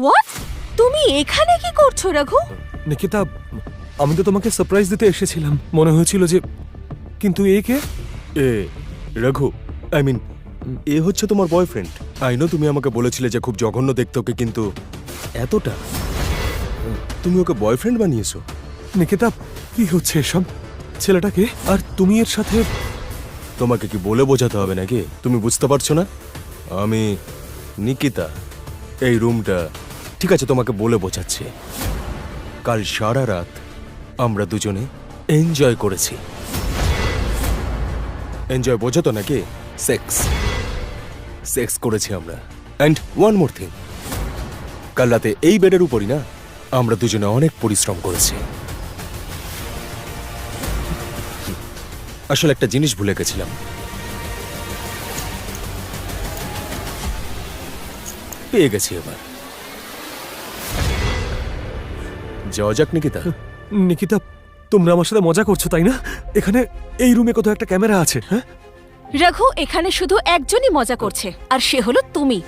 What? তুমি এখানে কি করছো রঘু? নিকিতা, আমি তো তোমাকে সারপ্রাইজ দিতে এসেছিলাম, মনে হয়েছিল যে, কিন্তু এ কে? এ রঘু, আই মিন এ হচ্ছে তোমার বয়ফ্রেন্ড। আই নো তুমি আমাকে বলেছিলে যে খুব জঘন্য দেখতে ওকে, কিন্তু এতটা তুমি ওকে বয়ফ্রেন্ড বানিয়েছো? নিকিতা, কি হচ্ছে এসব? ছেলেটাকে আর তুমি এর সাথে? তোমাকে কি বলে বোঝাতে হবে নাকি? তুমি বুঝতে পারছো না? আমি নিকিতা, এই রুমটা। ঠিক আছে, তোমাকে বলে বোঝাচ্ছি। কাল সারা রাত আমরা দুজনে এনজয় করেছি। এনজয় বোঝো তো নাকি? সেক্স সেক্স করেছি আমরা। অ্যান্ড ওয়ান মোর থিং, কাল রাতে এই বেডের উপরই না আমরা দুজনে অনেক পরিশ্রম করেছি। আসলে একটা জিনিস ভুলে গেছিলাম। পেয়ে গেছি এবার। যাওয়া যাক নিকিতা। নিকিতা, তোমরা আমার সাথে মজা করছো তাই না? এখানে এই রুমে কোথাও একটা ক্যামেরা আছে। হ্যাঁ, রঘু, এখানে শুধু একজনই মজা করছে, আর সে হলো তুমি।